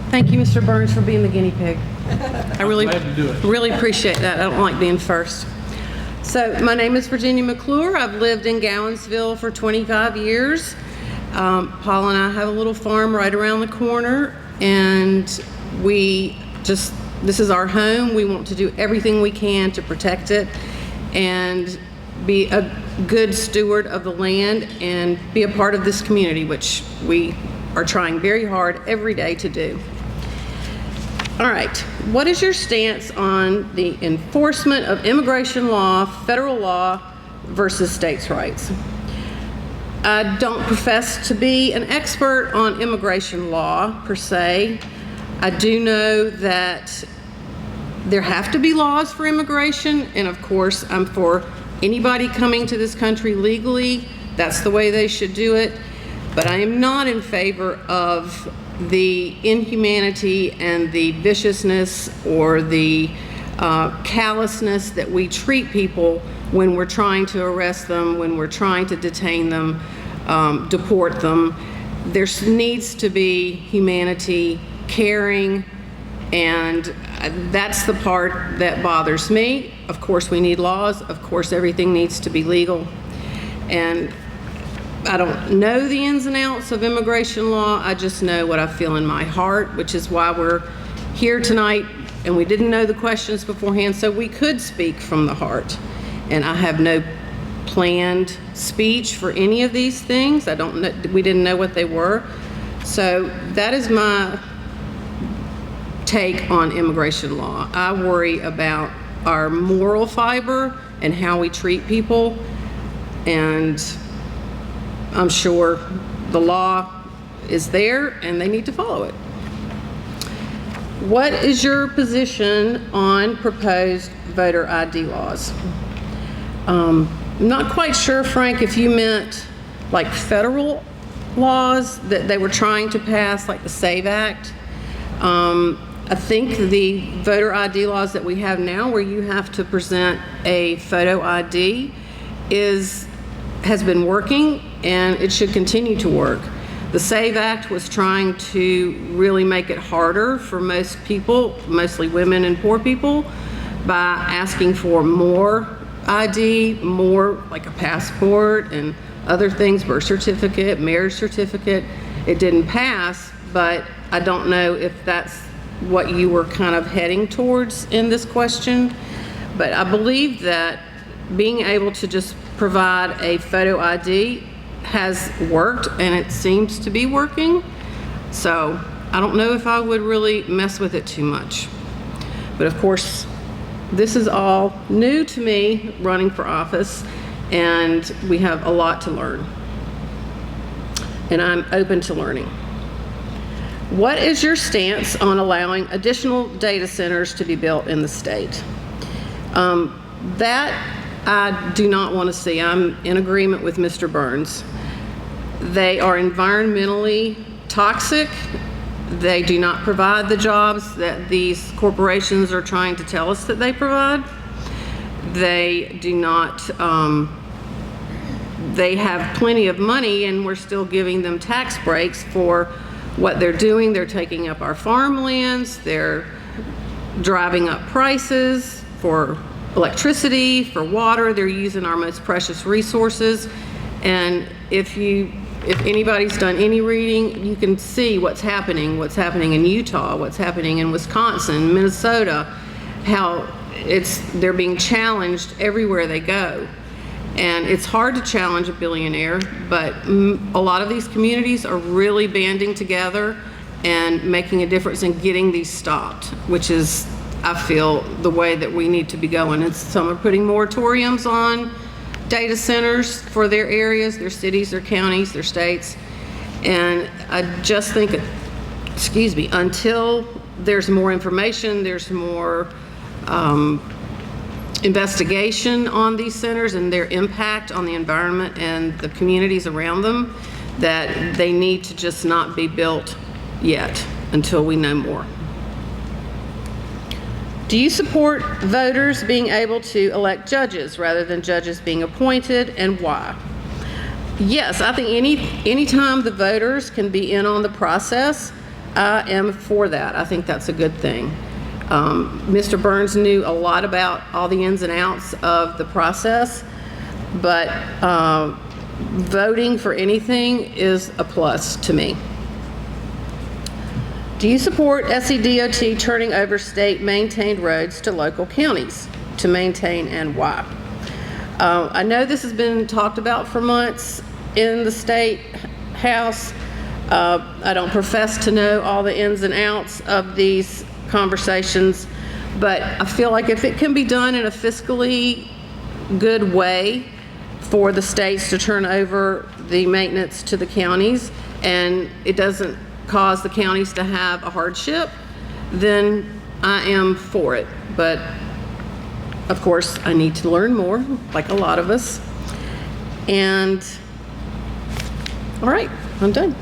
Thank you, Mr. Burns, for being the guinea pig. I really, glad to do it. really appreciate that. I don't like being first. So my name is Virginia Maclure. I've lived in Gowensville for 25 years. Paul and I have a little farm right around the corner, and this is our home. We want to do everything we can to protect it and be a good steward of the land and be a part of this community, which we are trying very hard every day to do. All right, what is your stance on the enforcement of immigration law, federal law versus states' rights? I don't profess to be an expert on immigration law per se. I do know that there have to be laws for immigration, and of course I'm for anybody coming to this country legally. That's the way they should do it. But I am not in favor of the inhumanity and the viciousness or the callousness that we treat people when we're trying to arrest them, when we're trying to detain them, deport them. There needs to be humanity, caring, and that's the part that bothers me. Of course we need laws. Of course everything needs to be legal. And I don't know the ins and outs of immigration law. I just know what I feel in my heart, which is why we're here tonight. And we didn't know the questions beforehand, so we could speak from the heart. And I have no planned speech for any of these things. We didn't know what they were. So that is my take on immigration law. I worry about our moral fiber and how we treat people, and I'm sure the law is there and they need to follow it. What is your position on proposed voter ID laws? I'm not quite sure, Frank, if you meant like federal laws that they were trying to pass, like the SAVE Act. I think the voter ID laws that we have now, where you have to present a photo ID, has been working, and it should continue to work. The SAVE Act was trying to really make it harder for most people, mostly women and poor people, by asking for more ID, more like a passport and other things, birth certificate, marriage certificate. It didn't pass, but I don't know if that's what you were kind of heading towards in this question. But I believe that being able to just provide a photo ID has worked, and it seems to be working. So I don't know if I would really mess with it too much. But of course, this is all new to me running for office, and we have a lot to learn. And I'm open to learning. What is your stance on allowing additional data centers to be built in the state? That I do not want to see. I'm in agreement with Mr. Burns. They are environmentally toxic. They do not provide the jobs that these corporations are trying to tell us that they provide. They do not, they have plenty of money, and we're still giving them tax breaks for what they're doing. They're taking up our farmlands. They're driving up prices for electricity, for water. They're using our most precious resources. And if anybody's done any reading, you can see what's happening in Utah, what's happening in Wisconsin, Minnesota, how they're being challenged everywhere they go. And it's hard to challenge a billionaire, but a lot of these communities are really banding together and making a difference in getting these stopped, which is, I feel, the way that we need to be going. Some are putting moratoriums on data centers for their areas, their cities, their counties, their states. And I just think, until there's more information, there's more investigation on these centers and their impact on the environment and the communities around them, that they need to just not be built yet until we know more. Do you support voters being able to elect judges rather than judges being appointed, and why? Yes, I think anytime the voters can be in on the process, I am for that. I think that's a good thing. Mr. Burns knew a lot about all the ins and outs of the process, but voting for anything is a plus to me. Do you support SCDOT turning over state-maintained roads to local counties to maintain, and why? I know this has been talked about for months in the State House. I don't profess to know all the ins and outs of these conversations, but I feel like if it can be done in a fiscally good way for the states to turn over the maintenance to the counties, and it doesn't cause the counties to have a hardship, then I am for it. But of course, I need to learn more, like a lot of us. And all right, I'm done.